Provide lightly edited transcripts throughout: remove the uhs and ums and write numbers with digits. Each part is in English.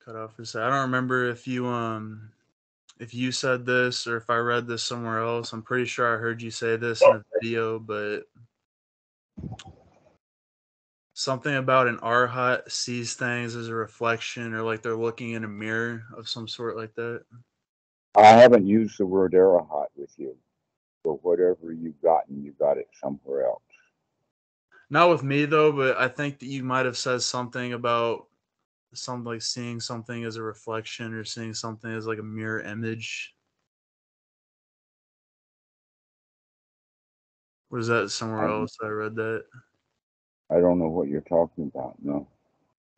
cut off for a second. I don't remember if you said this or if I read this somewhere else. I'm pretty sure I heard you say this in a video, but something about an arhat sees things as a reflection or like they're looking in a mirror of some sort like that. I haven't used the word arahat with you, but whatever you've gotten, you got it somewhere else. Not with me though, but I think that you might have said something about some like seeing something as a reflection or seeing something as like a mirror image. Was that somewhere I, else? I read that. I don't know what you're talking about. No,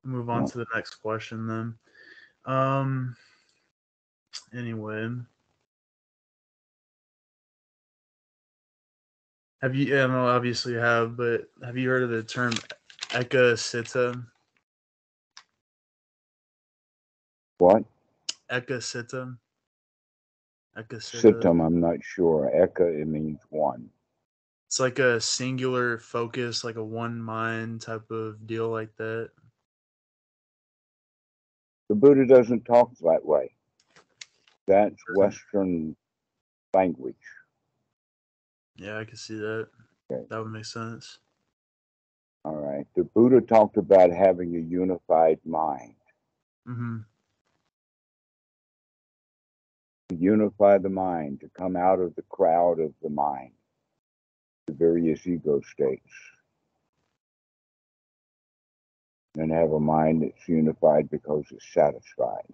Move on no. to the next question then. Um. Anyway, have you? Yeah, no, obviously you have, but have you heard of the term Eka Sitta? What? Eka Sitta. Eka Sitta. Sittam, I'm not sure. Eka, it means one. It's like a singular focus, like a one mind type of deal, like that. The Buddha doesn't talk that way. That's Western language. Yeah, I can see that. Okay. That would make sense. All right. The Buddha talked about having a unified mind. Mm-hmm. To unify the mind, to come out of the crowd of the mind, the various ego states, and have a mind that's unified because it's satisfied.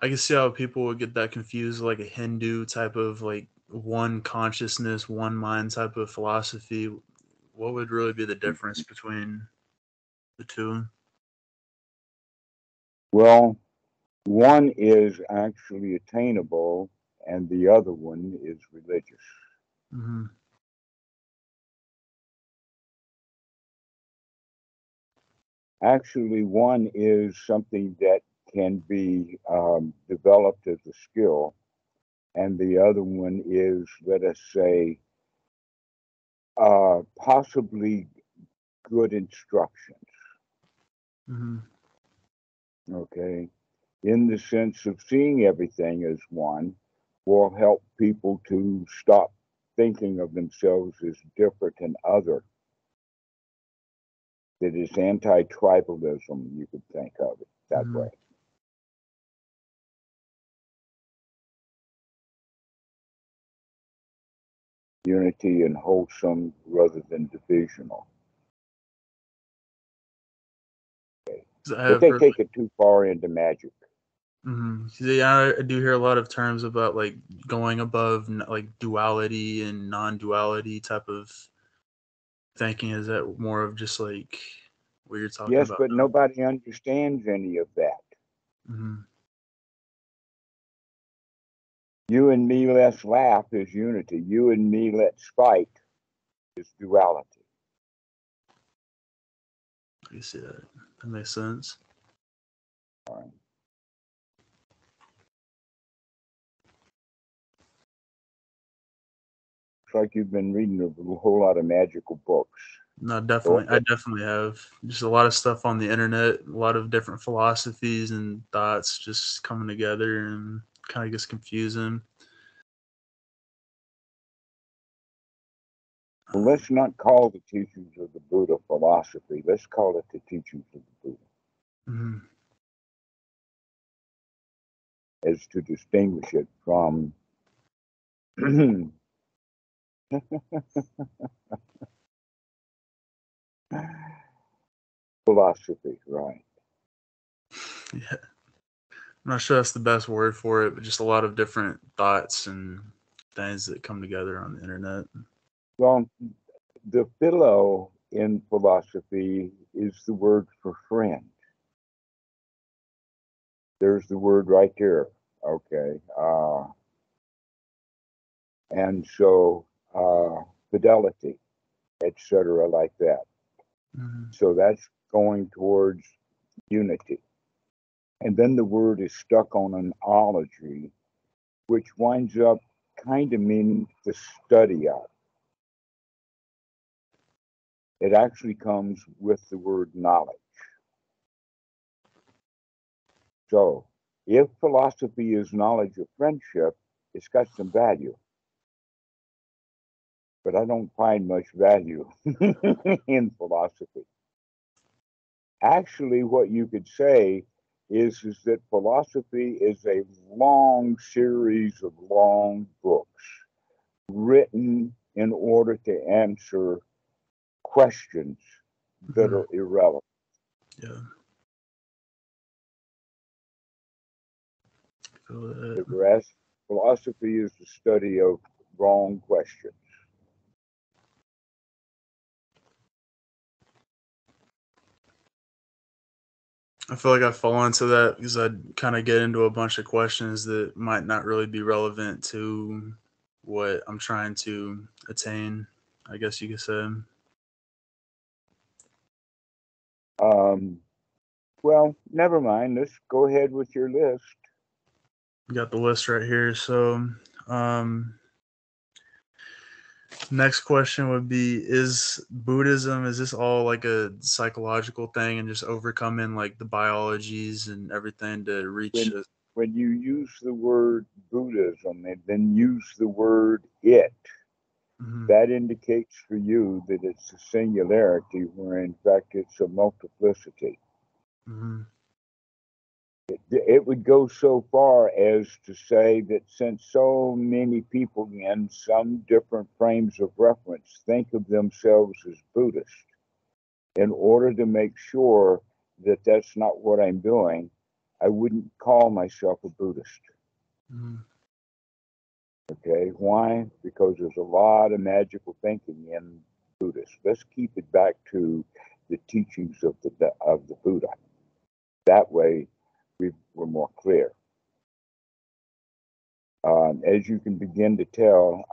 I can see how people would get that confused, like a Hindu type of like one consciousness, one mind type of philosophy. What would really be the difference between the two? Well, one is actually attainable, and the other one is religious. Mm-hmm. Actually, one is something that can be developed as a skill, and the other one is, let us say, possibly good instructions. Mm-hmm. Okay, in the sense of seeing everything as one, will help people to stop thinking of themselves as different and other. That is anti-tribalism, you could think of it that Mm-hmm. way. Unity and wholesome rather than divisional. I But have they heard. take it too far into magic. Mm-hmm. Yeah, I do hear a lot of terms about like going above like duality and non-duality type of thinking. Is that more of just like what you're talking Yes, about but nobody understands any of that. now? Mm-hmm. You and me, let's laugh is unity. You and me, let's fight is duality. You see that? That makes sense. All right. It's like you've been reading a whole lot of magical books. No, definitely. I definitely have just a lot of stuff on the internet, a lot of different philosophies and thoughts just coming together and kind of gets confusing. Well, let's not call the teachings of the Buddha philosophy. Let's call it the teachings of the Buddha, Mm-hmm. as to distinguish it from philosophy, right? Yeah. I'm not sure that's the best word for it, but just a lot of different thoughts and things that come together on the internet. Well, the philo in philosophy is the word for friend. There's the word right there. Okay. And so fidelity, etc., like that. Mm-hmm. So that's going towards unity. And then the word is stuck on an ology, which winds up kind of meaning the study of. It actually comes with the word knowledge. So, if philosophy is knowledge of friendship, it's got some value. But I don't find much value in philosophy. Actually, what you could say is that philosophy is a long series of long books written in order to answer questions that are irrelevant. Yeah. Whereas philosophy is the study of wrong questions. I feel like I fall into that because I kind of get into a bunch of questions that might not really be relevant to what I'm trying to attain, I guess you could say. Well, never mind. Let's go ahead with your list. We got the list right here. So, um, next question would be: is Buddhism, is this all like a psychological thing and just overcoming like the biologies and everything to reach When when you use the word Buddhism and then use the word it, that indicates for you that it's a singularity where in fact it's a multiplicity. It would go so far as to say that since so many people in some different frames of reference think of themselves as Buddhist, in order to make sure that that's not what I'm doing, I wouldn't call myself a Buddhist. Okay, why? Because there's a lot of magical thinking in Buddhists. Let's keep it back to the teachings of the Buddha. That way, we're more clear. As you can begin to tell,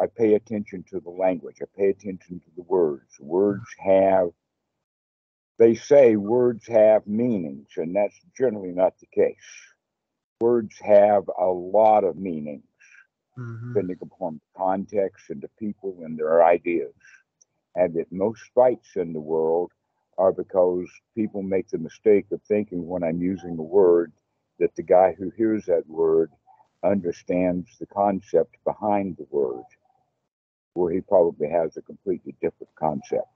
I pay attention to the language. I pay attention to the words. They say words have meanings, and that's generally not the case. Words have a lot of meanings, depending upon the context and the people and their ideas. And that most fights in the world are because people make the mistake of thinking when I'm using a word that the guy who hears that word understands the concept behind the word, where he probably has a completely different concept.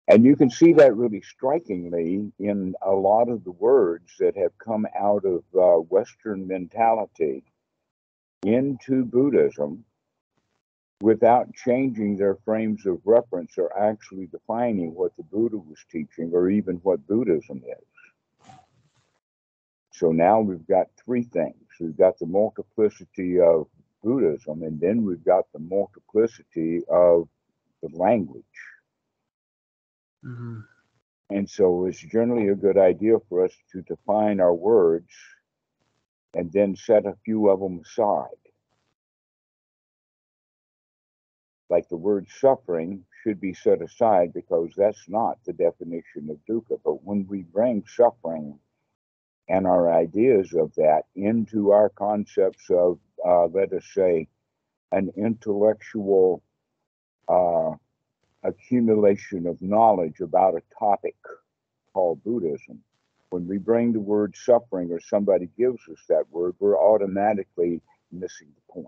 And you can see that really strikingly in a lot of the words that have come out of Western mentality into Buddhism without changing their frames of reference or actually defining what the Buddha was teaching or even what Buddhism is. So now we've got three things. We've got the multiplicity of Buddhism, and then we've got the multiplicity of the language. And so it's generally a good idea for us to define our words and then set a few of them aside. Like the word suffering should be set aside because that's not the definition of dukkha. But when we bring suffering and our ideas of that into our concepts of, let us say, an intellectual accumulation of knowledge about a topic called Buddhism, when we bring the word suffering or somebody gives us that word, we're automatically missing the point.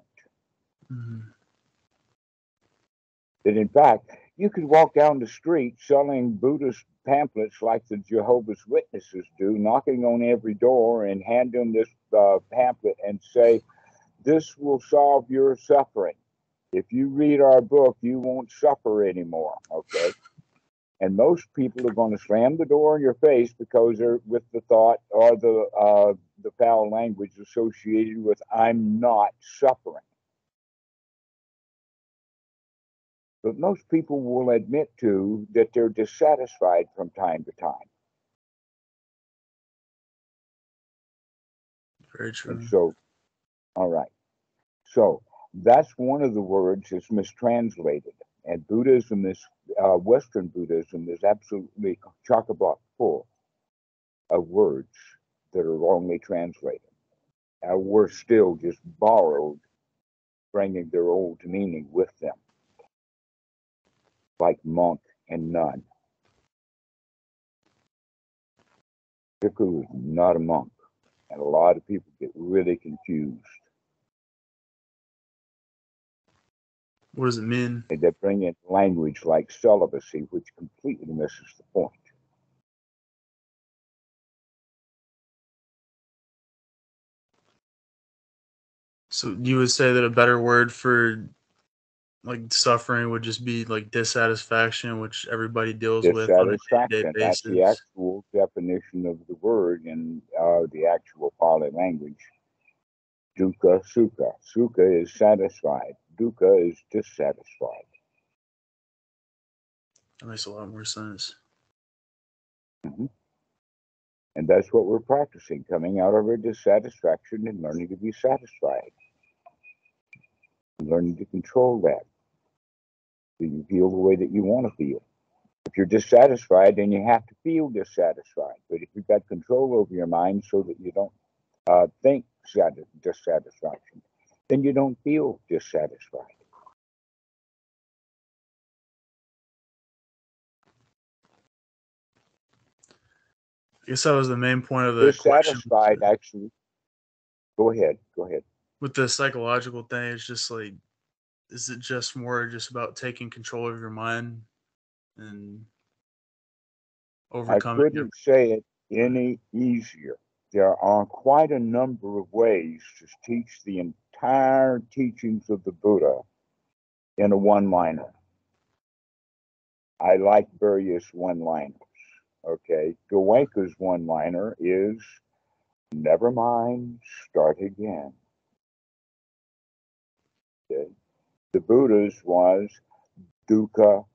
That in fact, you could walk down the street selling Buddhist pamphlets like the Jehovah's Witnesses do, knocking on every door and hand them this pamphlet and say, this will solve your suffering. If you read our book, you won't suffer anymore, okay? And most people are going to slam the door in your face because they're with the thought or the foul language associated with I'm not suffering. But most people will admit to that they're dissatisfied from time to time. Very true. And so, all right. So that's one of the words that's mistranslated. And Buddhism is, Western Buddhism is absolutely chock-a-block full of words that are wrongly translated. And we're still just borrowed, bringing their old meaning with them, like monk and nun. Bhikkhu is not a monk, and a lot of people get really confused. What does it mean? And they bring in language like celibacy, which completely misses the point. So you would say that a better word for like suffering would just be like dissatisfaction, which everybody deals with on a day-to-day Dissatisfaction, that's the basis. actual definition of the word in the actual Pali language. Dukkha, sukha. Sukha is satisfied. Dukkha is dissatisfied. That makes a lot more sense. Mm-hmm. And that's what we're practicing, coming out of our dissatisfaction and learning to be satisfied. And learning to control that. So you feel the way that you want to feel. If you're dissatisfied, then you have to feel dissatisfied. But if you've got control over your mind so that you don't think dissatisfaction, then you don't feel dissatisfied. I guess that was the main point of the question. Dissatisfied, actually. Go ahead. With the psychological thing, it's just like, is it just more just about taking control of your mind and I overcoming it? couldn't say it any easier. There are quite a number of ways to teach the entire teachings of the Buddha in a one-liner. I like various one-liners. Okay, Goenka's one-liner is, never mind, start again. Okay. The Buddha's was dukkha,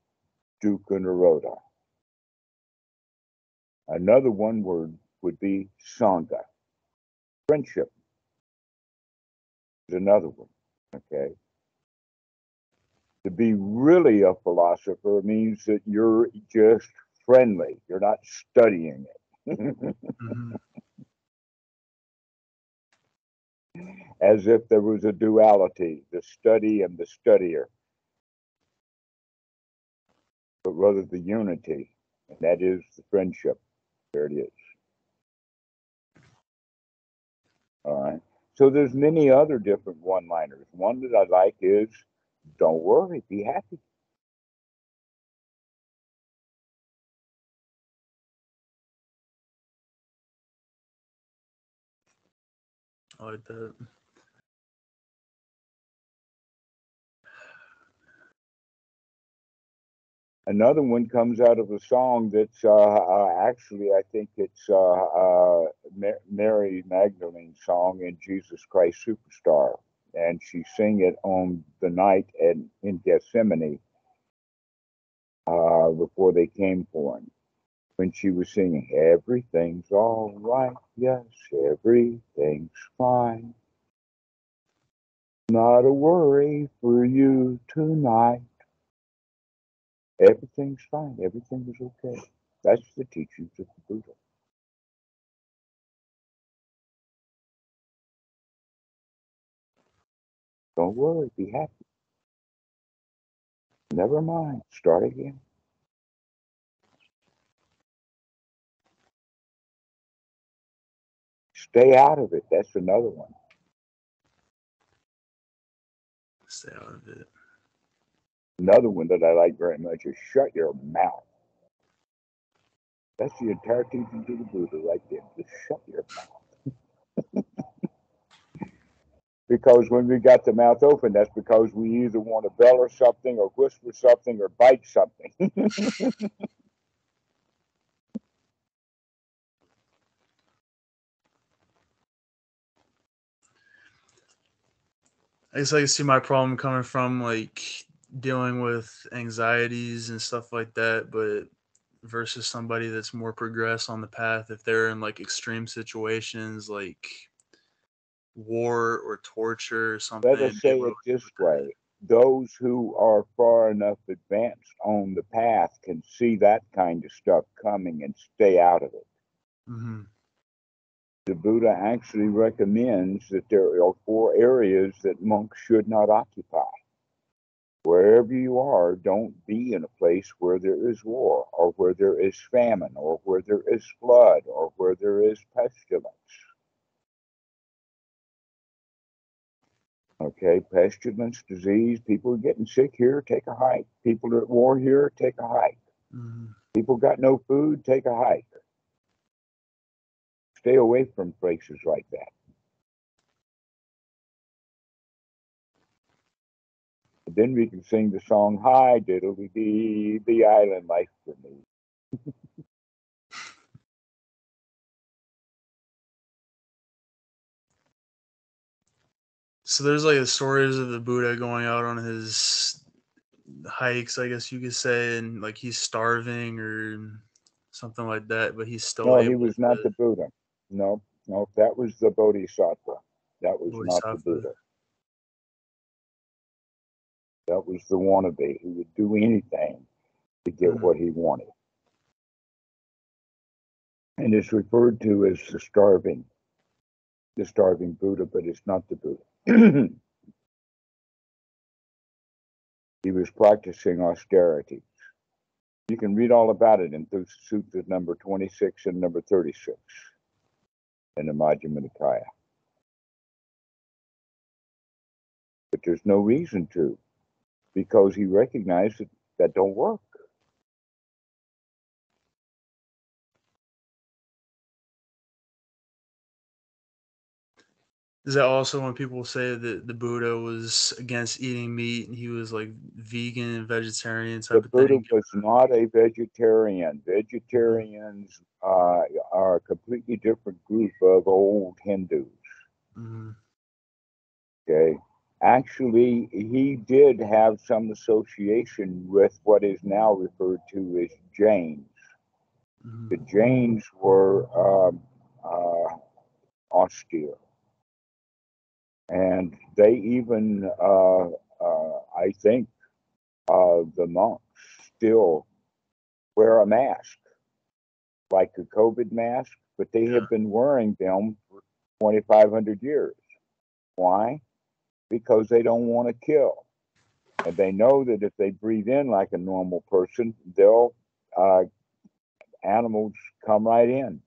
dukkha nirodha. Another one word would be Sangha. Friendship is another one. Okay. To be really a philosopher means that you're just friendly. You're not studying it. Mm-hmm. As if there was a duality, the study and the studier, but rather the unity, and that is the friendship. There it is. All right. So there's many other different one-liners. One that I like is, don't worry, be happy. I like that. Another one comes out of a song that's actually, I think it's Mary Magdalene's song in Jesus Christ Superstar. And she sang it on the night in Gethsemane before they came for him. When she was singing, everything's all right, yes, everything's fine. Not a worry for you tonight. Everything's fine, everything is okay. That's the teachings of the Buddha. Don't worry, be happy. Never mind, start again. Stay out of it. That's another one. Stay out of it. Another one that I like very much is shut your mouth. That's the entire teaching of the Buddha right there. Just shut your mouth. Because when we got the mouth open, that's because we either want to bellow something or whisper something or bite something. I guess I can see my problem coming from like dealing with anxieties and stuff like that, but versus somebody that's more progressed on the path, if they're in like extreme situations like war or torture or Let something, us be say able to it this deal with that. way. Those who are far enough advanced on the path can see that kind of stuff coming and stay out of it. Mm-hmm. The Buddha actually recommends that there are 4 areas that monks should not occupy. Wherever you are, don't be in a place where there is war, or where there is famine, or where there is flood, or where there is pestilence. Okay, pestilence, disease, people are getting sick here, take a hike. People are at war here, take a hike. Mm-hmm. People got no food, take a hike. Stay away from places like that. And then we can sing the song, Hi, diddly dee, the island life for me. So there's like the stories of the Buddha going out on his hikes, I guess you could say, and like he's starving or something like that, but he's still No, he able was not to the Buddha. No, no, that was the Bodhisattva. That was not the bodhisattva. Buddha. That was the wannabe who would do anything to get Mm-hmm. what he wanted. And is referred to as the starving Buddha, but it's not the Buddha. He was practicing austerity. You can read all about it in Suttas number 26 and number 36 in the Majjhima Nikaya. But there's no reason to, because he recognized that don't work. Is that also when people say that the Buddha was against eating meat and he was like vegan and vegetarian The type of Buddha thing? was not a vegetarian. Mhm. Vegetarians are a completely different group of old Hindus. Mhm. Okay. Actually, he did have some association with what is now referred to as Jains. The Mhm. Jains were uh, austere, and they even, I think, the monks still wear a mask, like a COVID mask, but they Yeah. have been wearing them for 2,500 years. Why? Because they don't want to kill. And they know that if they breathe in like a normal person, they'll uh, animals come right in.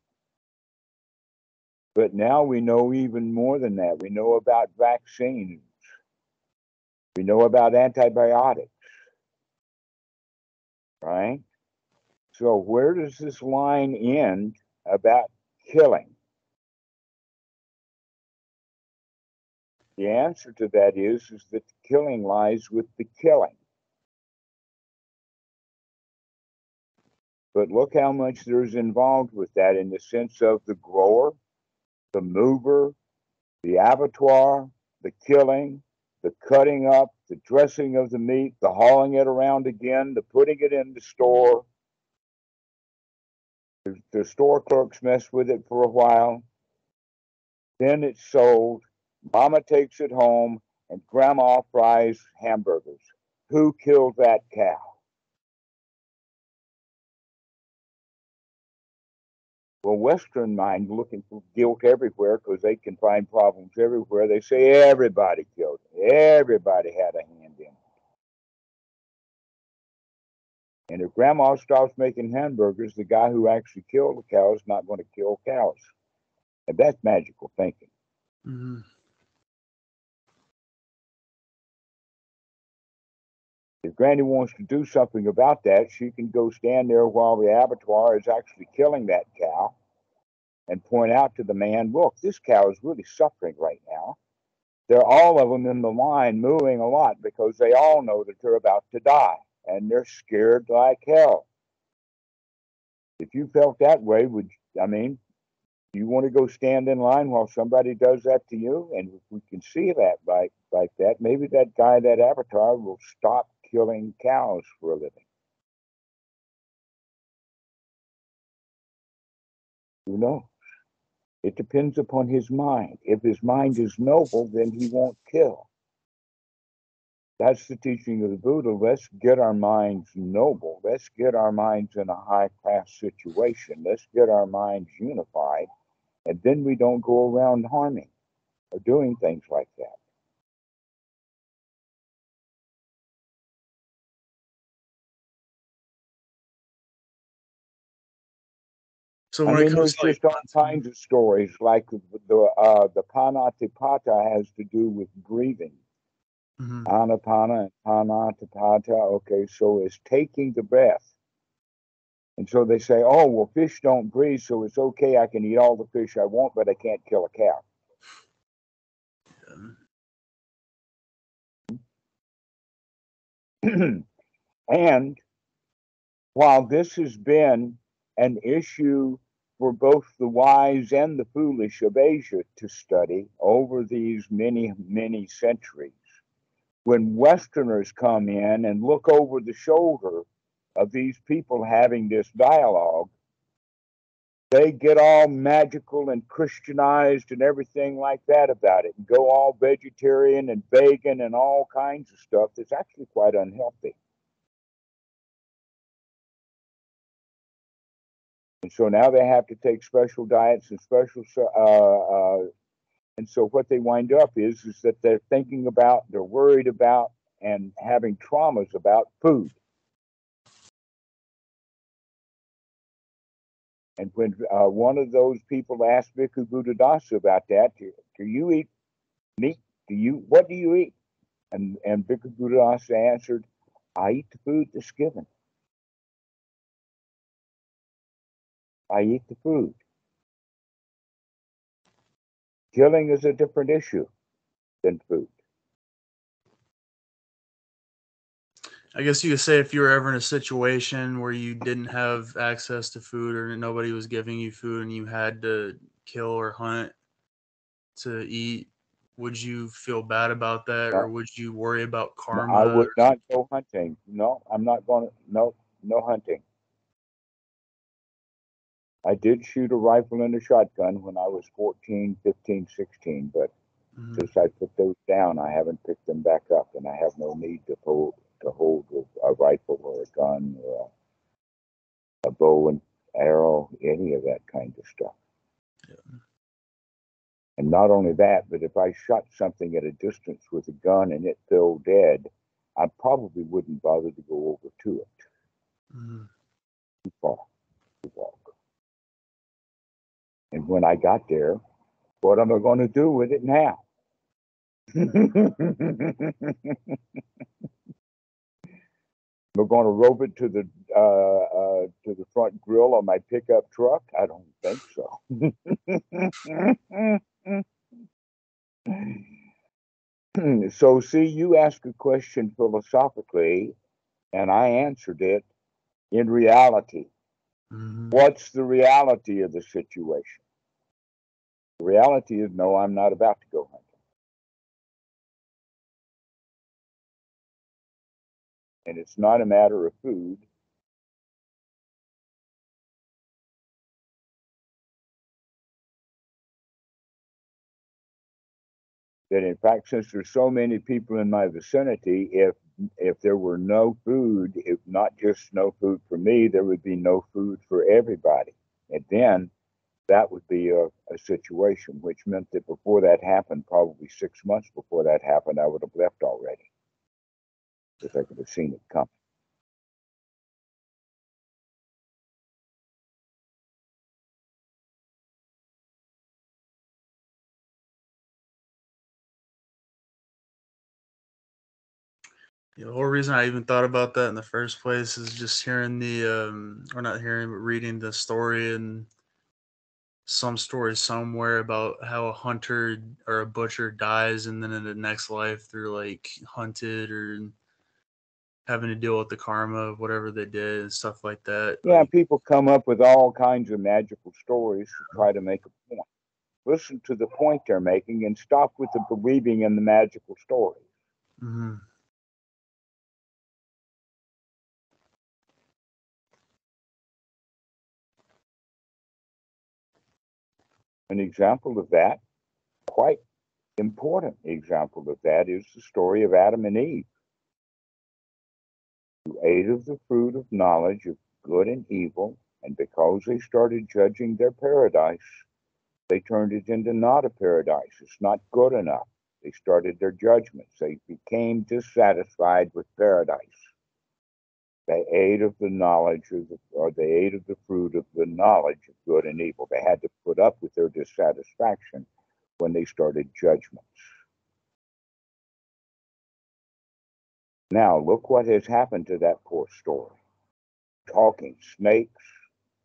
But now we know even more than that. We know about vaccines. We know about antibiotics, right? So where does this line end about killing? The answer to that is that the killing lies with the killing. But look how much there's involved with that in the sense of the grower, the mover, the abattoir, the killing, the cutting up, the dressing of the meat, the hauling it around again, the putting it in the store. The store clerks mess with it for a while. Then it's sold. Mama takes it home, and grandma fries hamburgers. Who killed that cow? Well, Western mind looking for guilt everywhere because they can find problems everywhere. They say everybody killed it. Everybody had a hand in it. And if grandma stops making hamburgers, the guy who actually killed the cow is not going to kill cows. And that's magical thinking. Mhm. If Granny wants to do something about that, she can go stand there while the abattoir is actually killing that cow and point out to the man, look, this cow is really suffering right now. They're all of them in the line mooing a lot because they all know that they're about to die and they're scared like hell. If you felt that way, do you want to go stand in line while somebody does that to you? And if we can see that like that, maybe that guy, that avatar, will stop killing cows for a living. Who knows? It depends upon his mind. If his mind is noble, then he won't kill. That's the teaching of the Buddha. Let's get our minds noble. Let's get our minds in a high class situation. Let's get our minds unified. And then we don't go around harming or doing things like that. So I when it mean, comes there's to like just all kinds of stories, like the Panatipata has to do with breathing. Mhm. Anapana and Panatipata. Okay, so it's taking the breath. And so they say, oh, well, fish don't breathe, so it's okay. I can eat all the fish I want, but I can't kill a cow. And while this has been an issue for both the wise and the foolish of Asia to study over these many, many centuries, when Westerners come in and look over the shoulder of these people having this dialogue, they get all magical and Christianized and everything like that about it, and go all vegetarian and vegan and all kinds of stuff that's actually quite unhealthy. And so now they have to take special diets and special, and so what they wind up is that they're thinking about, they're worried about, and having traumas about food. And when one of those people asked Bhikkhu Buddhadasa about that, do you eat meat? What do you eat? And Bhikkhu Buddhadasa answered, I eat the food that's given. I eat the food. Killing is a different issue than food. I guess you could say if you were ever in a situation where you didn't have access to food or nobody was giving you food and you had to kill or hunt to eat, would you feel bad about that or No, would you worry about no, I karma would or not something? go hunting. No, I'm not going to. No, no hunting. I did shoot a rifle and a shotgun when I was 14, 15, 16, but Mhm. since I put those down, I haven't picked them back up, and I have no need to hold a rifle or a gun or a bow and arrow, any of that kind of stuff. Yeah. And not only that, but if I shot something at a distance with a gun and it fell dead, I probably wouldn't bother to go over to it. Mhm. Too far to walk. And when I got there, what am I going to do with it now? We're going to rope it to the front grill of my pickup truck? I don't think so. So, see, you asked a question philosophically, and I answered it in reality. Mhm. What's the reality of the situation? The reality is, no, I'm not about to go hunting. And it's not a matter of food. That in fact, since there's so many people in my vicinity, if there were no food, if not just no food for me, there would be no food for everybody. And then that would be a situation, which meant that before that happened, probably 6 months before that happened, I would have left already if I could have seen it coming. The whole reason I even thought about that in the first place is just hearing or not hearing, but reading the story and some story somewhere about how a hunter or a butcher dies and then in the next life they're like hunted or having to deal with the karma of whatever they did and stuff like that. Yeah, Like, people come up with all kinds of magical stories to try to make a point. Listen to the point they're making and stop with the believing in the magical story. mhm. An example of that, quite important example of that, is the story of Adam and Eve, who ate of the fruit of knowledge of good and evil, and because they started judging their paradise, they turned it into not a paradise. It's not good enough. They started their judgments. They became dissatisfied with paradise. They ate of the knowledge of or they ate of the fruit of the knowledge of good and evil. They had to put up with their dissatisfaction when they started judgments. Now, look what has happened to that poor story. Talking snakes,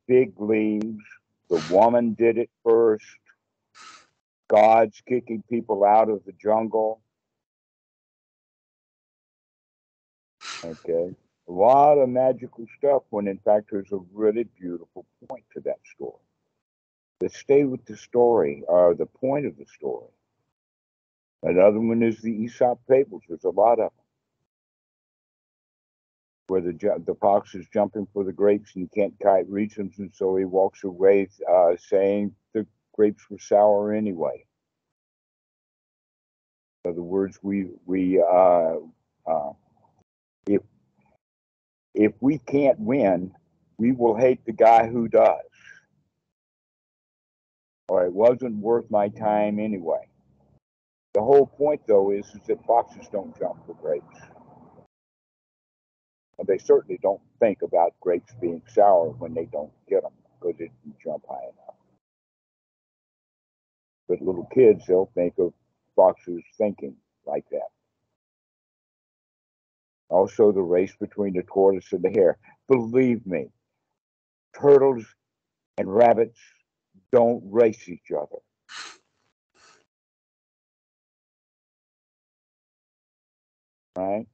fig leaves, the woman did it first, God's kicking people out of the jungle. Okay. A lot of magical stuff when in fact there's a really beautiful point to that story. Let's stay with the story, or the point of the story. Another one is the Aesop fables. There's a lot of them. Where the fox is jumping for the grapes and he can't quite reach them, and so he walks away saying the grapes were sour anyway. In other words, if we can't win, we will hate the guy who does. Or it wasn't worth my time anyway. The whole point, though, is that foxes don't jump for grapes. And they certainly don't think about grapes being sour when they don't get them, because they didn't jump high enough. But little kids, they'll think of foxes thinking like that. Also, the race between the tortoise and the hare. Believe me, turtles and rabbits don't race each other. Right?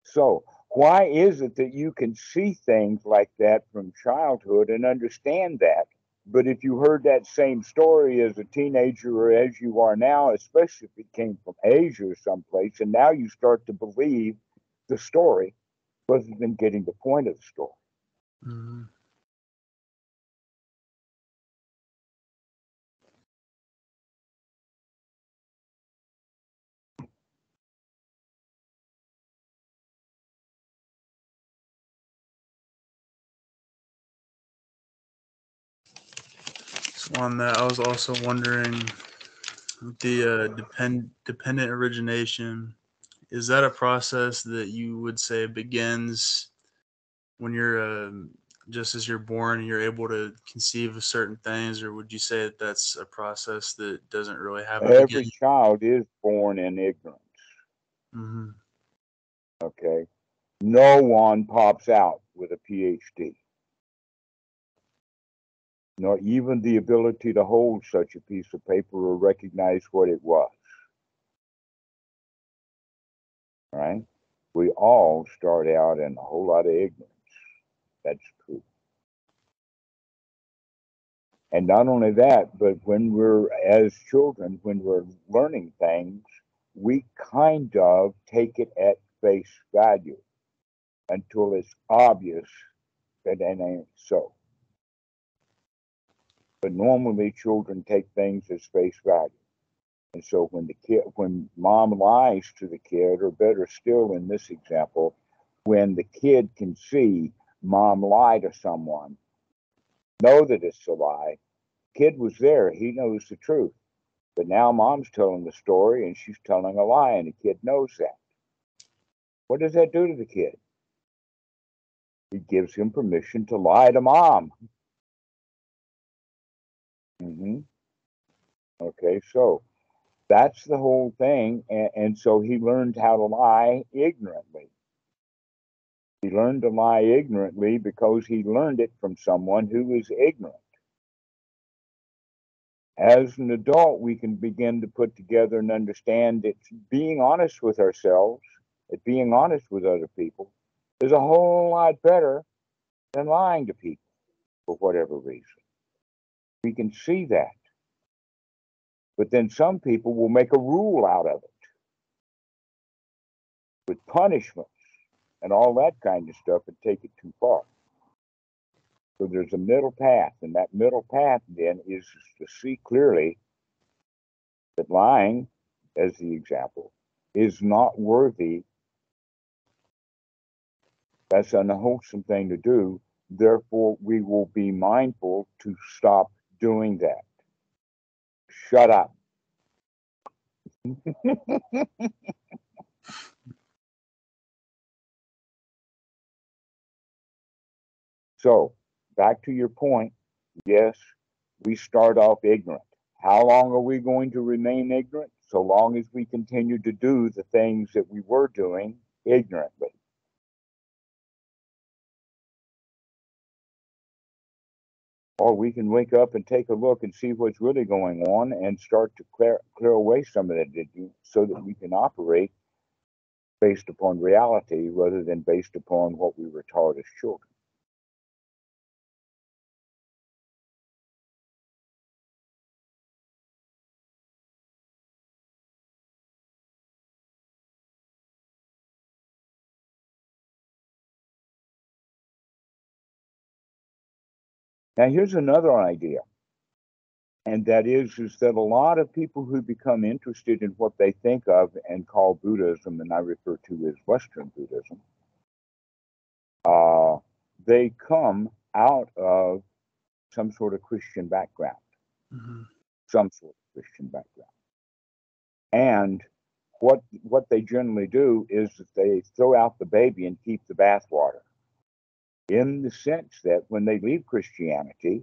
So, why is it that you can see things like that from childhood and understand that? But if you heard that same story as a teenager or as you are now, especially if it came from Asia or someplace, and now you start to believe the story rather than getting the point of the story. Mm-hmm. So on that, I was also wondering, the dependent origination, is that a process that you would say begins when you're just as you're born and you're able to conceive of certain things, or would you say that that's a process that doesn't really have a Every beginning? child is born in ignorance. Mm-hmm. Okay. No one pops out with a PhD. Nor even the ability to hold such a piece of paper or recognize what it was. Right? We all start out in a whole lot of ignorance. That's true. And not only that, but when we're, as children, when we're learning things, we kind of take it at face value until it's obvious that it ain't so. But normally children take things as face value. And so when mom lies to the kid, or better still in this example, when the kid can see mom lie to someone, know that it's a lie, kid was there, he knows the truth. But now mom's telling the story and she's telling a lie, and the kid knows that. What does that do to the kid? It gives him permission to lie to mom. Mm-hmm. Okay, so that's the whole thing. And so he learned how to lie ignorantly. He learned to lie ignorantly because he learned it from someone who is ignorant. As an adult, we can begin to put together and understand that being honest with ourselves, that being honest with other people, is a whole lot better than lying to people for whatever reason. We can see that. But then some people will make a rule out of it with punishments and all that kind of stuff and take it too far. So there's a middle path, and that middle path then is to see clearly that lying, as the example, is not worthy. That's an unwholesome thing to do. Therefore, we will be mindful to stop doing that. Shut up. So, back to your point, yes, we start off ignorant. How long are we going to remain ignorant? So long as we continue to do the things that we were doing ignorantly. Or we can wake up and take a look and see what's really going on and start to clear away some of that so that we can operate based upon reality rather than based upon what we were taught as children. Now, here's another idea, and that is that a lot of people who become interested in what they think of and call Buddhism, and I refer to as Western Buddhism, they come out of some sort of Christian background, Mm-hmm. some sort of Christian background. And what they generally do is that they throw out the baby and keep the bathwater, in the sense that when they leave Christianity,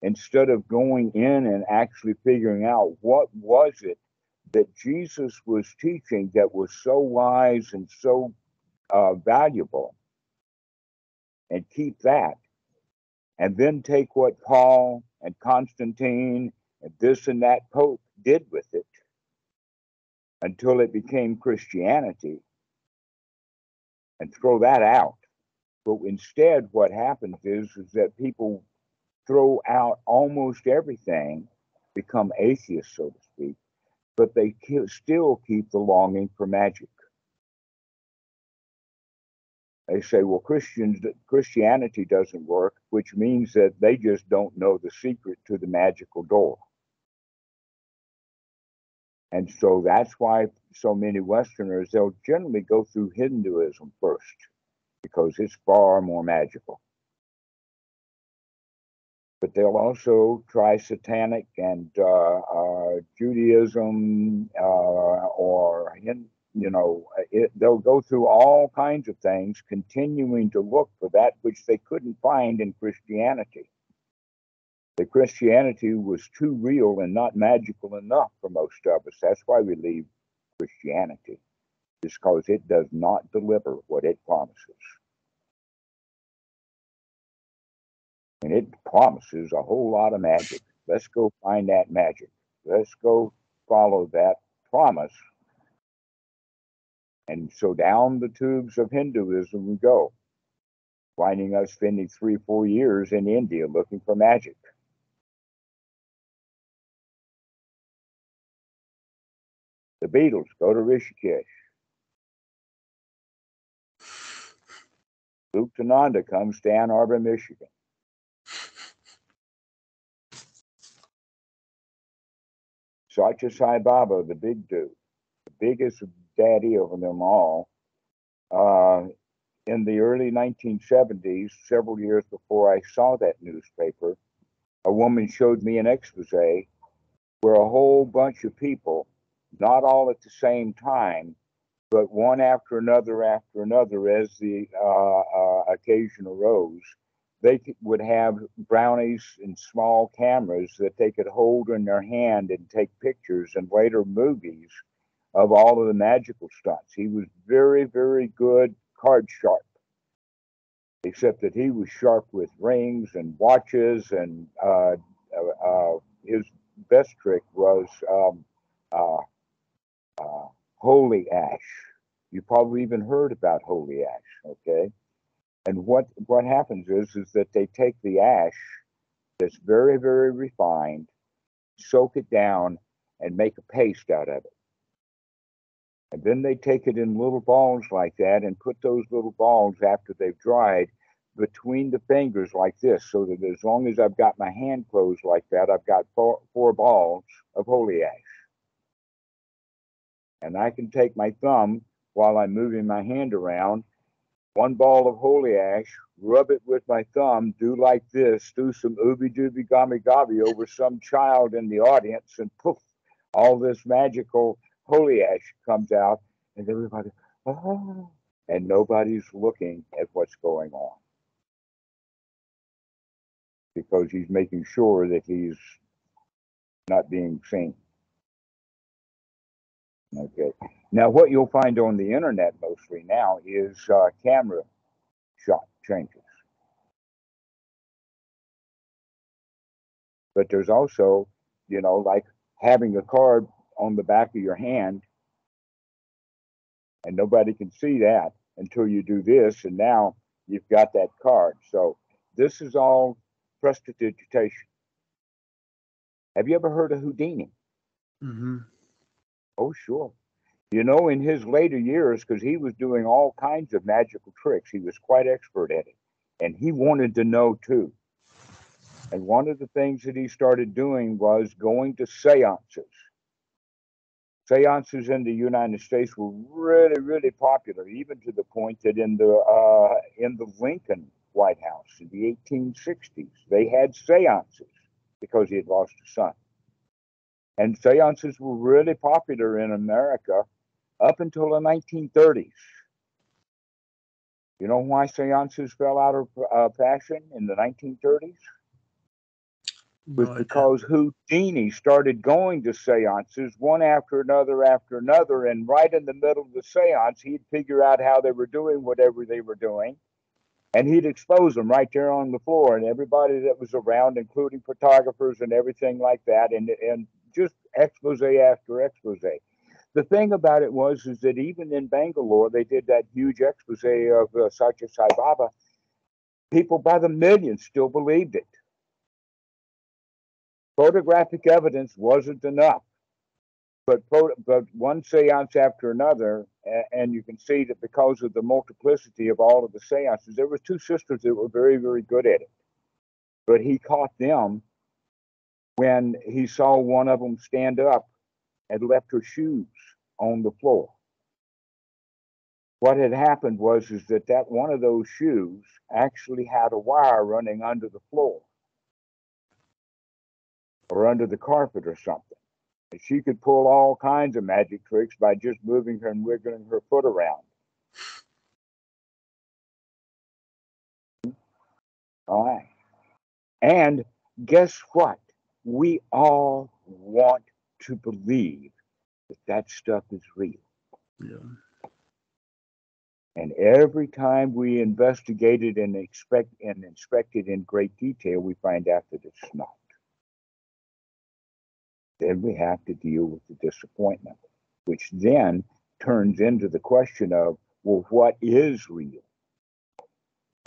instead of going in and actually figuring out what was it that Jesus was teaching that was so wise and so valuable, and keep that, and then take what Paul and Constantine and this and that Pope did with it until it became Christianity, and throw that out. But instead, what happens is that people throw out almost everything, become atheists, so to speak, but they still keep the longing for magic. They say, well, Christianity doesn't work, which means that they just don't know the secret to the magical door. And so that's why so many Westerners, they'll generally go through Hinduism first, because it's far more magical. But they'll also try satanic and Judaism or they'll go through all kinds of things, continuing to look for that which they couldn't find in Christianity. The Christianity was too real and not magical enough for most of us. That's why we leave Christianity, just because it does not deliver what it promises. And it promises a whole lot of magic. Let's go find that magic. Let's go follow that promise. And so down the tubes of Hinduism we go, finding us spending 3-4 years in India looking for magic. The Beatles go to Rishikesh. Luke Tananda comes to Ann Arbor, Michigan. Satya Sai Baba, the big dude, the biggest daddy of them all, in the early 1970s, several years before I saw that newspaper, a woman showed me an expose where a whole bunch of people, not all at the same time, but one after another, as the occasion arose, they would have brownies and small cameras that they could hold in their hand and take pictures and later movies of all of the magical stunts. He was very, very good card sharp, except that he was sharp with rings and watches, and his best trick was uh, holy ash. You probably even heard about holy ash, okay? And what happens is that they take the ash that's very, very refined, soak it down, and make a paste out of it. And then they take it in little balls like that and put those little balls, after they've dried, between the fingers like this, so that as long as I've got my hand closed like that, I've got four balls of holy ash. And I can take my thumb while I'm moving my hand around, one ball of holy ash, rub it with my thumb, do like this, do some ooby dooby gummy gobby over some child in the audience, and poof, all this magical holy ash comes out, and everybody, oh, and nobody's looking at what's going on. because he's making sure that he's not being seen. Okay. Now, what you'll find on the internet mostly now is camera shot changes. But there's also, like having a card on the back of your hand, and nobody can see that until you do this, and now you've got that card. So this is all prestidigitation. Have you ever heard of Houdini? Mm-hmm. Oh, sure. In his later years, because he was doing all kinds of magical tricks, he was quite expert at it. And he wanted to know too. And one of the things that he started doing was going to seances. Seances in the United States were really, really popular, even to the point that in the Lincoln White House in the 1860s, they had seances because he had lost a son. And seances were really popular in America up until the 1930s. You know why seances fell out of fashion in the 1930s? Was No idea. because Houdini started going to seances one after another, and right in the middle of the seance, he'd figure out how they were doing whatever they were doing, and he'd expose them right there on the floor, and everybody that was around, including photographers and everything like that, and just expose after expose. The thing about it is that even in Bangalore, they did that huge expose of Satya Sai Baba. People by the millions still believed it. Photographic evidence wasn't enough, but one seance after another, and you can see that because of the multiplicity of all of the seances, there were two sisters that were very, very good at it. But he caught them when he saw one of them stand up and left her shoes on the floor. What had happened was that one of those shoes actually had a wire running under the floor or under the carpet or something. And she could pull all kinds of magic tricks by just moving her and wiggling her foot around. All right. And guess what? We all want to believe that stuff is real. Yeah. And every time we investigate it and inspect it in great detail, we find out that it's not. Then we have to deal with the disappointment, which then turns into the question of, well, what is real?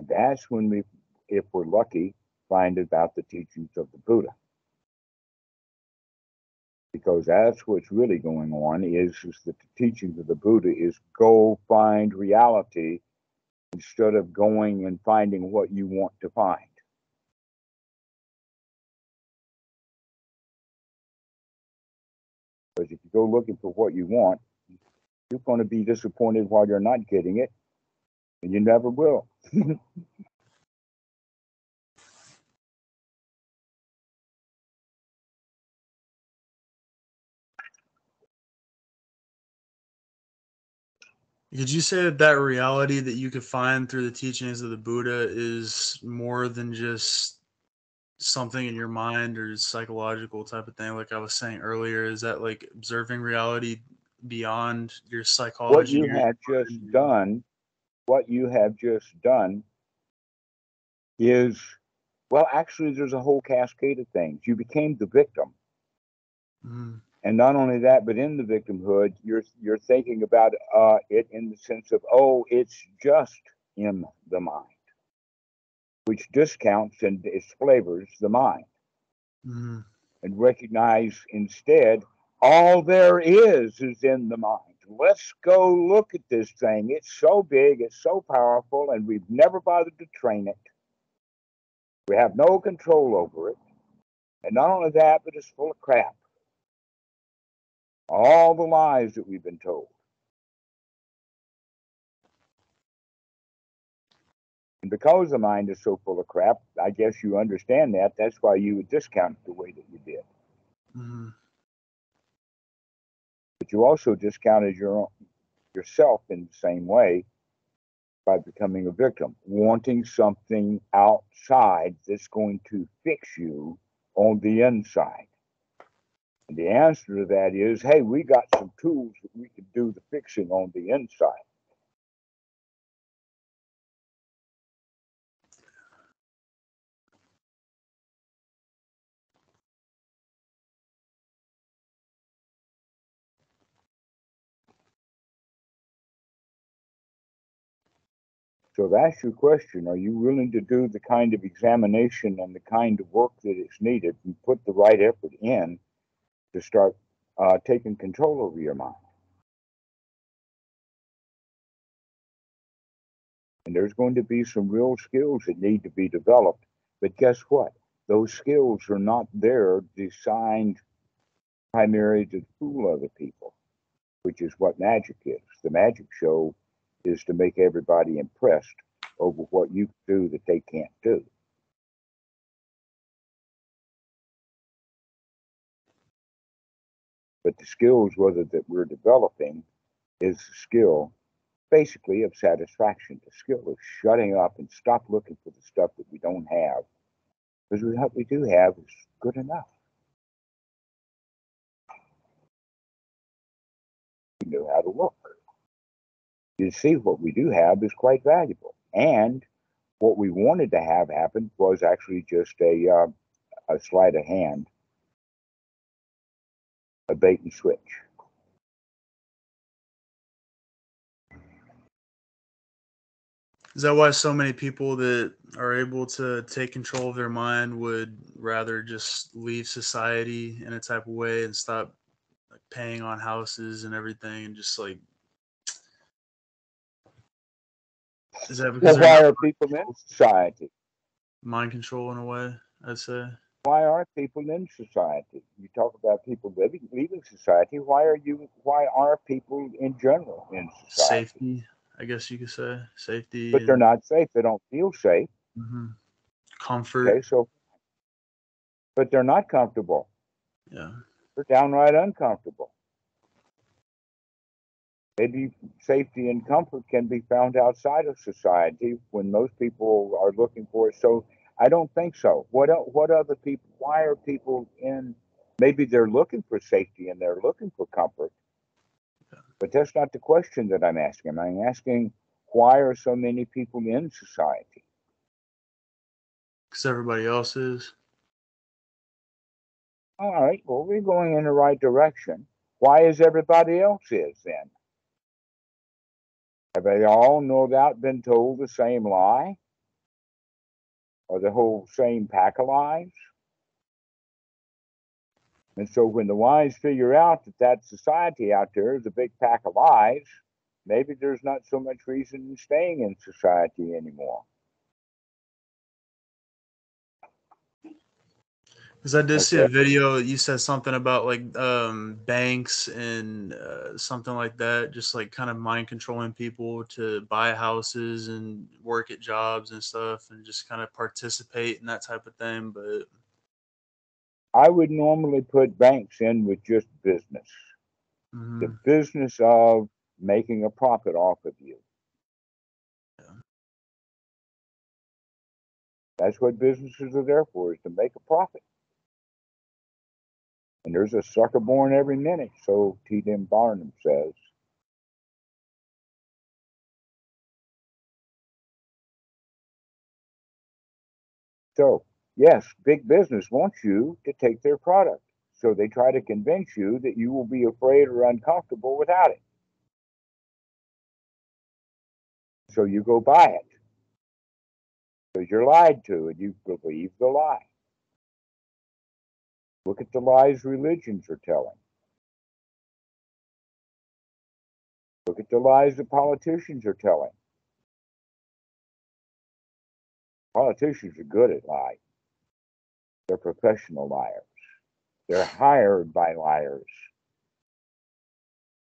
And that's when we, if we're lucky, find about the teachings of the Buddha. Because that's what's really going on is that the teachings of the Buddha is go find reality instead of going and finding what you want to find. Because if you go looking for what you want, you're going to be disappointed while you're not getting it, and you never will. Could you say that reality that you could find through the teachings of the Buddha is more than just something in your mind or psychological type of thing? Like I was saying earlier, is that like observing reality beyond your What psychology? you have just done, is, well, actually, there's a whole cascade of things. You became the victim. Mm. And not only that, but in the victimhood, you're thinking about it in the sense of, oh, it's just in the mind, which discounts and disflavors the mind. Mm. And recognize instead, all there is in the mind. Let's go look at this thing. It's so big, it's so powerful, and we've never bothered to train it. We have no control over it. And not only that, but it's full of crap. All the lies that we've been told. And because the mind is so full of crap, I guess you understand that. That's why you would discount it the way that you did. Mm. But you also discounted yourself in the same way by becoming a victim, wanting something outside that's going to fix you on the inside. And the answer to that is, hey, we got some tools that we can do the fixing on the inside. So that's your question. Are you willing to do the kind of examination and the kind of work that is needed and put the right effort in to start taking control over your mind? And there's going to be some real skills that need to be developed. But guess what? Those skills are not there designed primarily to fool other people, which is what magic is. The magic show is to make everybody impressed over what you do that they can't do. But the skills, whether that we're developing, is the skill basically of satisfaction. The skill of shutting up and stop looking for the stuff that we don't have. Because what we do have is good enough. We know how to look. You see, what we do have is quite valuable. And what we wanted to have happen was actually just a sleight of hand, a bait and switch. Is that why so many people that are able to take control of their mind would rather just leave society in a type of way and stop like paying on houses and everything and just like, is that because Well, they're why not are people in society? mind control in a way, I'd say? Why are people in society? You talk about people leaving society. Why are people in general in society? Safety, I guess you could say. Safety But they're and not safe. They don't feel safe. comfort. Okay, so, but they're not comfortable. Yeah. They're downright uncomfortable. Maybe safety and comfort can be found outside of society when most people are looking for it. So I don't think so. What other people? Why are people in? Maybe they're looking for safety and they're looking for comfort. But that's not the question that I'm asking. I'm asking why are so many people in society? Because everybody else is. All right, well, we're going in the right direction. Why is everybody else is then? Have they all no doubt been told the same lie? Or the whole same pack of lies? And so when the wise figure out that that society out there is a big pack of lies, maybe there's not so much reason in staying in society anymore. Because I did see Okay. a video. You said something about like banks and something like that, just like kind of mind controlling people to buy houses and work at jobs and stuff, and just kind of participate in that type of thing. But I would normally put banks in with just business. The mhm, business of making a profit off of you. yeah. That's what businesses are there for, is to make a profit. And there's a sucker born every minute, so T. D. Barnum says. So, yes, big business wants you to take their product. So they try to convince you that you will be afraid or uncomfortable without it. So you go buy it because you're lied to and you believe the lie. Look at the lies religions are telling. Look at the lies the politicians are telling. Politicians are good at lying. They're professional liars. They're hired by liars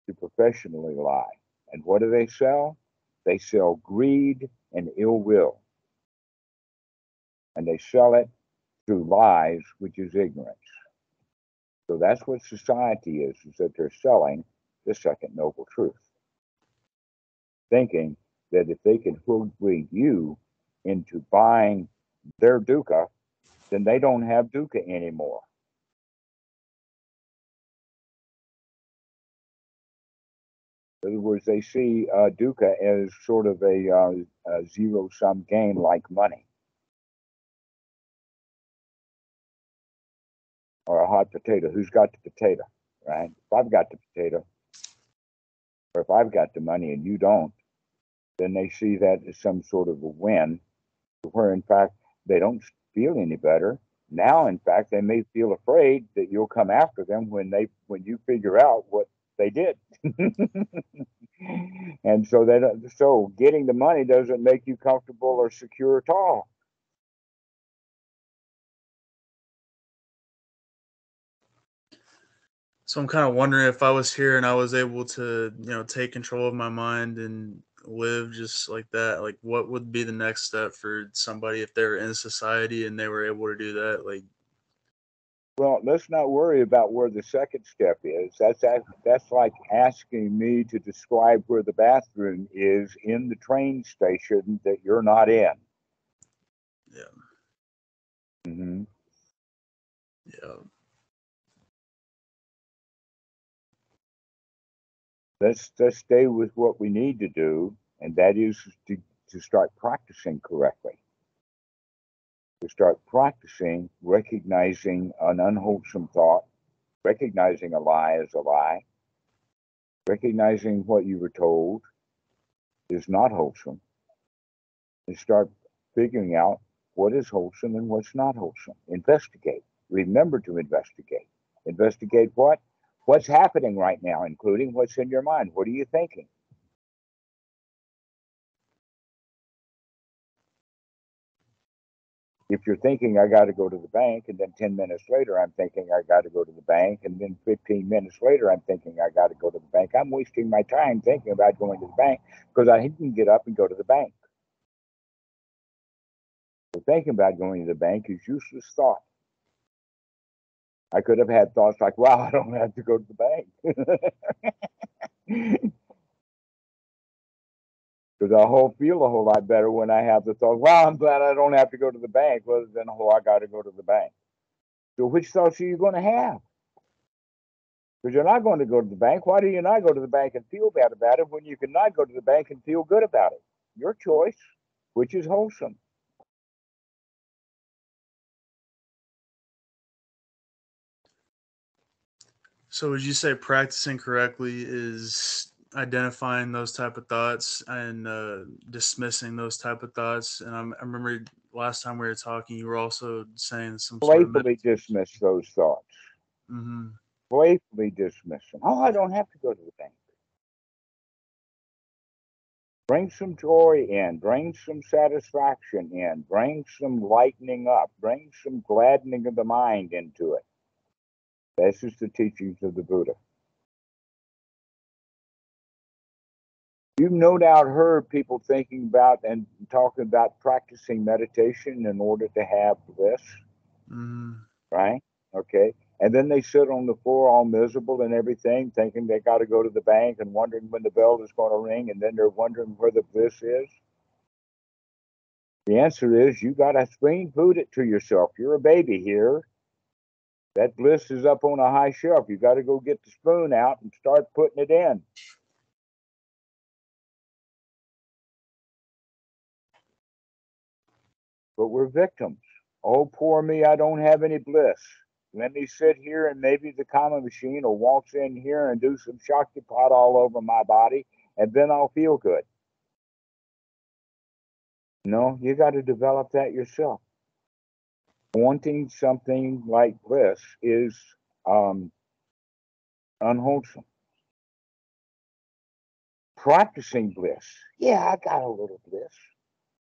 to professionally lie. And what do they sell? They sell greed and ill will. And they sell it through lies, which is ignorance. So that's what society is that they're selling the second noble truth. Thinking that if they can hoodwink you into buying their dukkha, then they don't have dukkha anymore. In other words, they see dukkha as sort of a zero-sum game like money or a hot potato. Who's got the potato, right? If I've got the potato, or if I've got the money and you don't, then they see that as some sort of a win, where in fact they don't feel any better. Now, in fact, they may feel afraid that you'll come after them when you figure out what they did. And so getting the money doesn't make you comfortable or secure at all. So I'm kind of wondering, if I was here and I was able to, take control of my mind and live just like that, like what would be the next step for somebody if they were in society and they were able to do that? Like, Well, let's not worry about where the second step is. That's like asking me to describe where the bathroom is in the train station that you're not in. yeah, Mm-hmm. yeah. Let's stay with what we need to do, and that is to start practicing correctly. To start practicing recognizing an unwholesome thought, recognizing a lie as a lie, recognizing what you were told is not wholesome, and start figuring out what is wholesome and what's not wholesome. Investigate. Remember to investigate. Investigate what? What's happening right now, including what's in your mind. What are you thinking? If you're thinking, I got to go to the bank, and then 10 minutes later, I'm thinking, I got to go to the bank, and then 15 minutes later, I'm thinking, I got to go to the bank, I'm wasting my time thinking about going to the bank because I didn't get up and go to the bank. So thinking about going to the bank is useless thought. I could have had thoughts like, wow, I don't have to go to the bank. Because I'll feel a whole lot better when I have the thought, wow, I'm glad I don't have to go to the bank, rather than, oh, I got to go to the bank. So which thoughts are you going to have? Because you're not going to go to the bank. Why do you not go to the bank and feel bad about it when you can not go to the bank and feel good about it? Your choice, which is wholesome. So would you say practicing correctly is identifying those type of thoughts and dismissing those type of thoughts? And I remember last time we were talking, you were also saying some sort of Playfully dismiss those thoughts. Mm-hmm. Playfully dismiss them. Oh, I don't have to go to the bank. Bring some joy in, bring some satisfaction in, bring some lightening up, bring some gladdening of the mind into it. This is the teachings of the Buddha. You've no doubt heard people thinking about and talking about practicing meditation in order to have bliss, right? Okay. And then they sit on the floor all miserable and everything, thinking they got to go to the bank and wondering when the bell is going to ring, and then they're wondering where the bliss is. The answer is you got to spoon food it to yourself. You're a baby here. That bliss is up on a high shelf. You got to go get the spoon out and start putting it in. But we're victims. Oh, poor me, I don't have any bliss. Let me sit here and maybe the karma machine will waltz in here and do some Shaktipat all over my body, and then I'll feel good. No, you got to develop that yourself. Wanting something like bliss is unwholesome. Practicing bliss, yeah, I got a little bliss.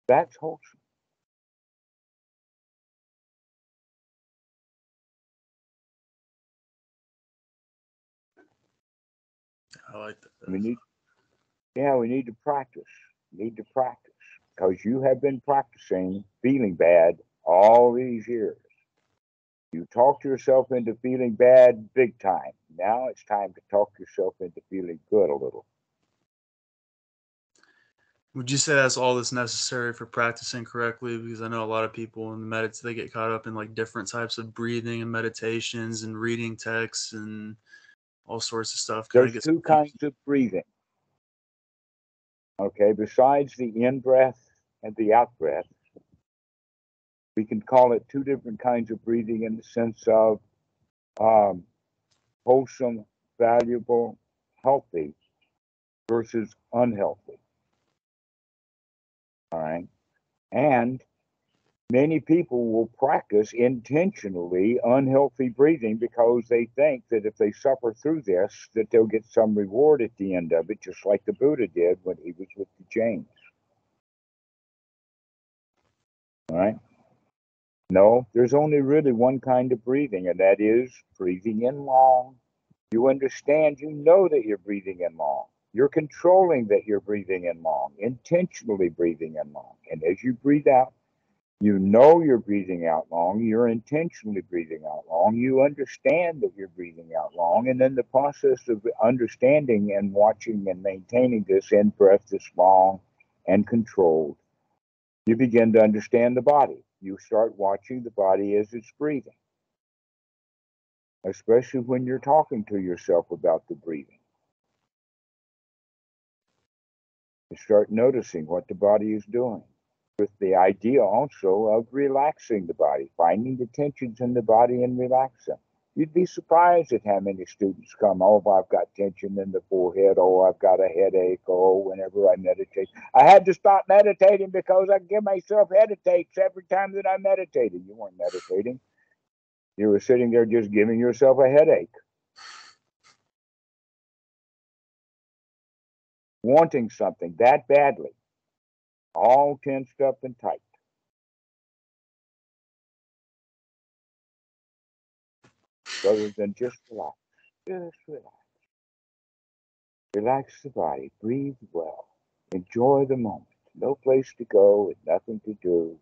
That's wholesome. I like that. We need to practice. Need to practice because you have been practicing feeling bad all these years. You talked yourself into feeling bad big time. Now it's time to talk yourself into feeling good a little. Would you say that's all that's necessary for practicing correctly? Because I know a lot of people in the they get caught up in like different types of breathing and meditations and reading texts and all sorts of stuff. Kind of There's gets two confused. kinds of breathing, okay? Besides the in breath and the out breath, we can call it two different kinds of breathing in the sense of um, wholesome, valuable, healthy versus unhealthy. All right. And many people will practice intentionally unhealthy breathing because they think that if they suffer through this, that they'll get some reward at the end of it, just like the Buddha did when he was with the Jains. All right. No, there's only really one kind of breathing, and that is breathing in long. You understand, you know that you're breathing in long. You're controlling that you're breathing in long, intentionally breathing in long. And as you breathe out, you know you're breathing out long. You're intentionally breathing out long. You understand that you're breathing out long. And then the process of understanding and watching and maintaining this in breath this long and controlled, you begin to understand the body. You start watching the body as it's breathing, especially when you're talking to yourself about the breathing. You start noticing what the body is doing, with the idea also of relaxing the body, finding the tensions in the body and relax them. You'd be surprised at how many students come, oh, I've got tension in the forehead, oh, I've got a headache, oh, whenever I meditate. I had to stop meditating because I give myself headaches every time that I meditated. You weren't meditating. You were sitting there just giving yourself a headache, wanting something that badly, all tensed up and tight. Rather than just relax. Just relax. Relax the body. Breathe well. Enjoy the moment. No place to go and nothing to do.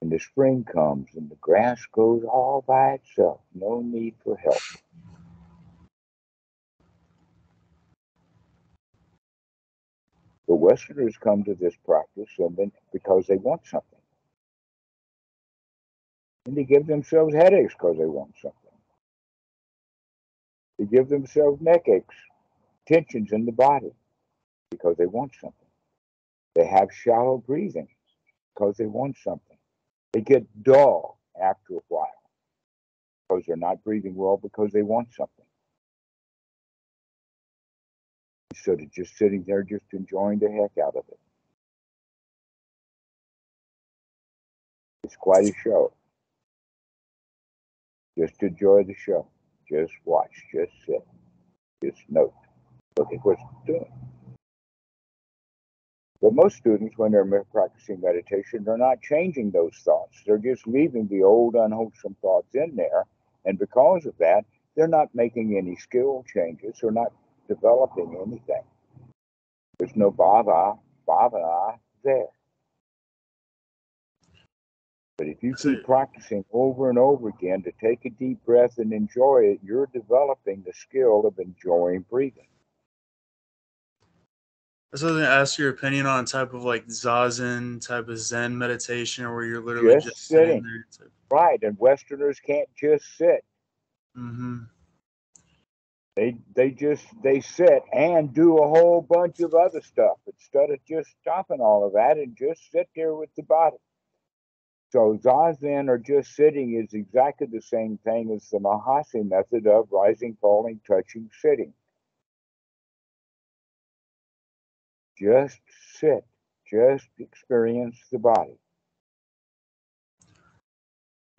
And the spring comes and the grass grows all by itself. No need for help. The Westerners come to this practice and then because they want something. And they give themselves headaches because they want something. They give themselves neck aches, tensions in the body because they want something. They have shallow breathing because they want something. They get dull after a while because they're not breathing well because they want something. Instead of just sitting there, just enjoying the heck out of it. It's quite a show. Just enjoy the show. Just watch. Just sit. Just note. Look at what's doing. But most students, when they're practicing meditation, they're not changing those thoughts. They're just leaving the old unwholesome thoughts in there. And because of that, they're not making any skill changes. They're not developing anything. There's no bhava there. But if you So, keep practicing over and over again to take a deep breath and enjoy it, you're developing the skill of enjoying breathing. so I was gonna ask your opinion on type of like zazen, type of Zen meditation, where you're literally Just just sitting sitting. there. Right. And Westerners can't just sit. Mm-hmm. They sit and do a whole bunch of other stuff instead of just stopping all of that and just sit there with the body. So zazen or just sitting is exactly the same thing as the Mahasi method of rising, falling, touching, sitting. Just sit, just experience the body,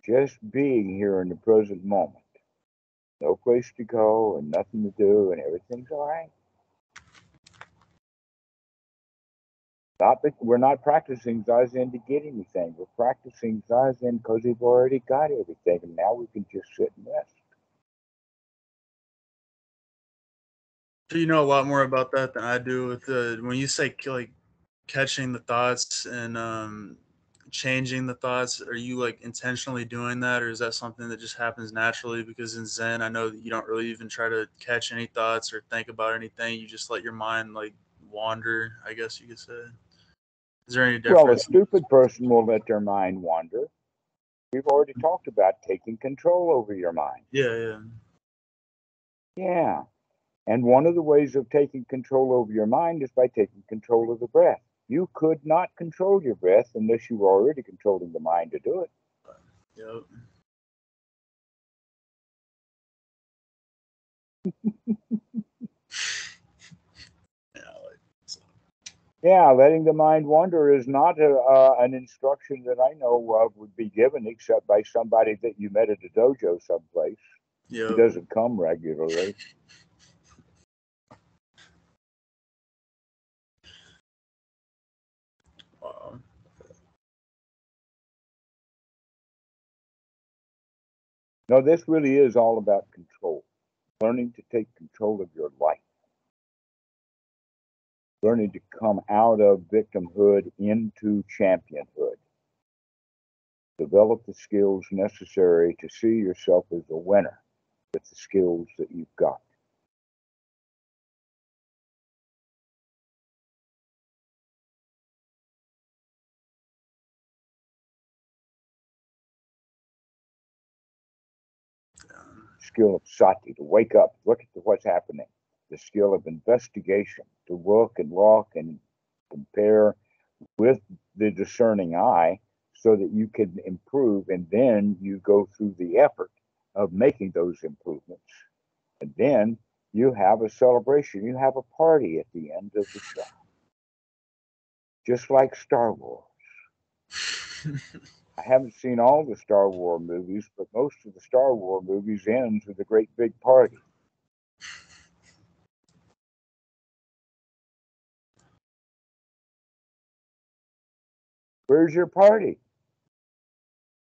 just being here in the present moment. No place to go and nothing to do, and everything's all right. We're not practicing zazen to get anything. We're practicing zazen because we've already got everything, and now we can just sit and rest. So you know a lot more about that than I do. With the when you say like catching the thoughts and changing the thoughts, are you like intentionally doing that, or is that something that just happens naturally? Because in Zen, I know that you don't really even try to catch any thoughts or think about anything. You just let your mind like wander, I guess you could say. Is there any Well, a difference? stupid person will let their mind wander. We've already talked about taking control over your mind. Yeah, yeah. Yeah. And one of the ways of taking control over your mind is by taking control of the breath. You could not control your breath unless you were already controlling the mind to do it. Yep. Yeah, like, so. Yeah, letting the mind wander is not an instruction that I know of would be given except by somebody that you met at a dojo someplace. He Yep. doesn't come regularly. Wow. No, this really is all about control. Learning to take control of your life. Learning to come out of victimhood into championhood. Develop the skills necessary to see yourself as a winner with the skills that you've got. Skill of sati, to wake up, look at what's happening. The skill of investigation, to look and walk and compare with the discerning eye so that you can improve, and then you go through the effort of making those improvements. And then you have a celebration, you have a party at the end of the show. Just like Star Wars. I haven't seen all the Star Wars movies, but most of the Star Wars movies ends with a great big party. Where's your party?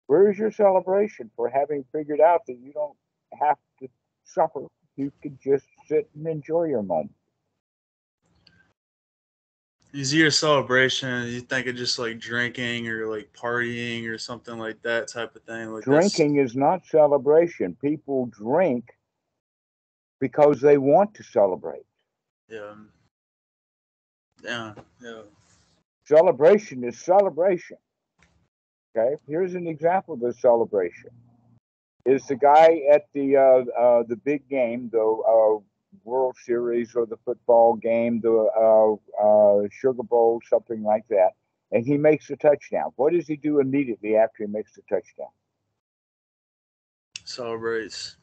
Where's your celebration for having figured out that you don't have to suffer? You can just sit and enjoy your moment. You see your celebration, you think of just like drinking or like partying or something like that type of thing. Like that's Drinking is not celebration. People drink because they want to celebrate. yeah, yeah, yeah. Celebration is celebration. Okay, here's an example of the celebration. Is the guy at the big game, the World Series or the football game, the Sugar Bowl, something like that, and he makes a touchdown? What does he do immediately after he makes the touchdown? Celebrates.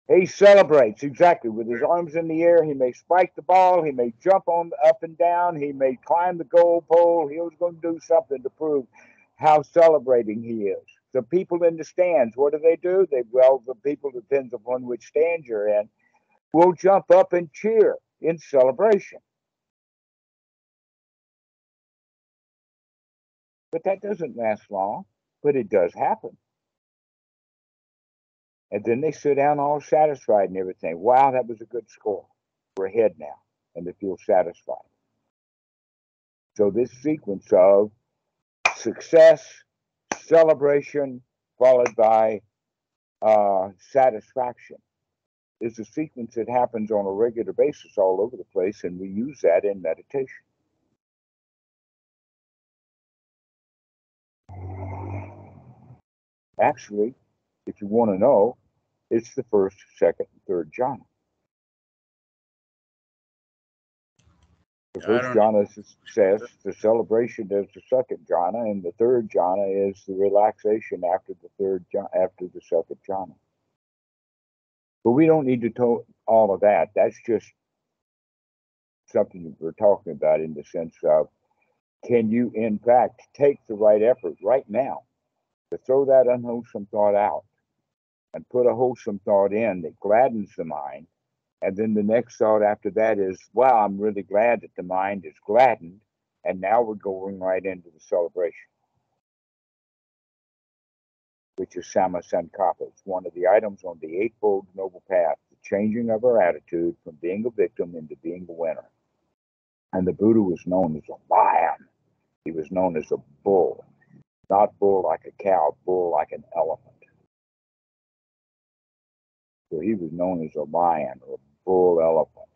He celebrates, exactly, with his arms in the air. He may spike the ball. He may jump on up and down. He may climb the goal pole. He was going to do something to prove how celebrating he is. The people in the stands, what do? Well, the people, depends upon which stand you're in, will jump up and cheer in celebration. But that doesn't last long, but it does happen. And then they sit down all satisfied and everything. Wow, that was a good score. We're ahead now, and they feel satisfied. So this sequence of success, celebration, followed by satisfaction is a sequence that happens on a regular basis all over the place, and we use that in meditation. Actually, if you want to know, it's the first, second, and third jhana. The Yeah, I first don't jhana is success, the celebration is the second jhana, and the third jhana is the relaxation after after the second jhana. But we don't need to talk all of that. That's just something that we're talking about in the sense of, can you in fact take the right effort right now to throw that unwholesome thought out and put a wholesome thought in that gladdens the mind? And then the next thought after that is, wow, I'm really glad that the mind is gladdened. And now we're going right into the celebration, which is Sama Sankappa. It's one of the items on the Eightfold Noble Path, the changing of our attitude from being a victim into being a winner. And the Buddha was known as a lion. He was known as a bull, not bull like a cow, bull like an elephant. So he was known as a lion or a bull elephant,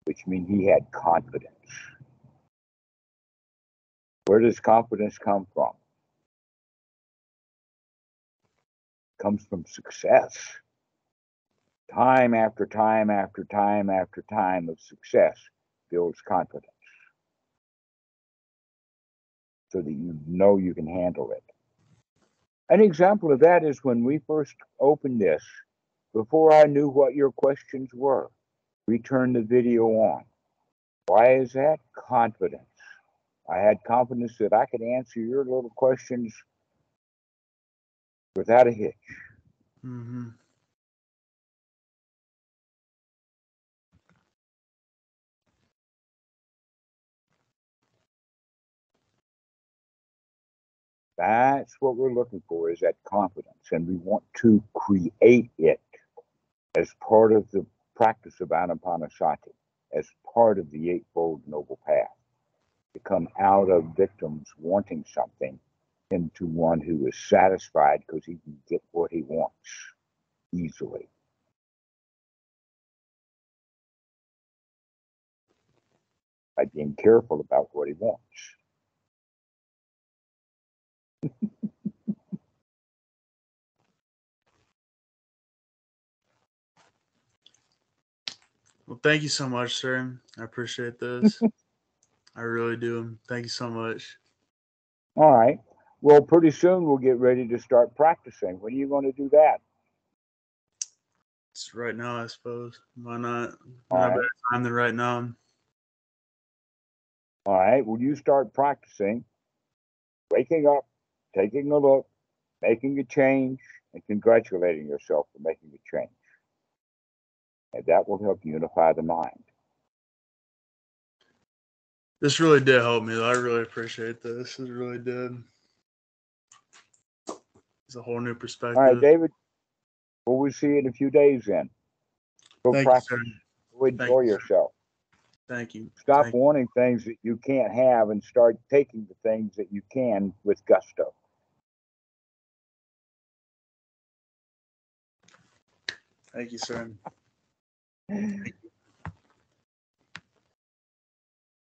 which means he had confidence. Where does confidence come from? It comes from success. Time after time after time after time of success builds confidence so that you know you can handle it. An example of that is when we first opened this, before I knew what your questions were, we turned the video on. Why is that? Confidence. I had confidence that I could answer your little questions without a hitch. Mm-hmm. That's what we're looking for, is that confidence. And we want to create it as part of the practice of anapanasati, as part of the Eightfold Noble Path, to come out of victims wanting something into one who is satisfied because he can get what he wants easily. By being careful about what he wants. Well, thank you so much, sir. I appreciate this. I really do. Thank you so much. All right. Well, pretty soon we'll get ready to start practicing. When are you going to do that? It's right now, I suppose. Why not? All Not a right. better time than right now. All right. Well, you start practicing, waking up, taking a look, making a change, and congratulating yourself for making a change. And that will help unify the mind. This really did help me. I really appreciate this. It really did. It's a whole new perspective. All right, David. Well, we'll see you in a few days then. Go Thank practice. you, sir. Go enjoy yourself. Thank you. Stop Thank you. wanting things that you can't have and start taking the things that you can with gusto. Thank you, sir.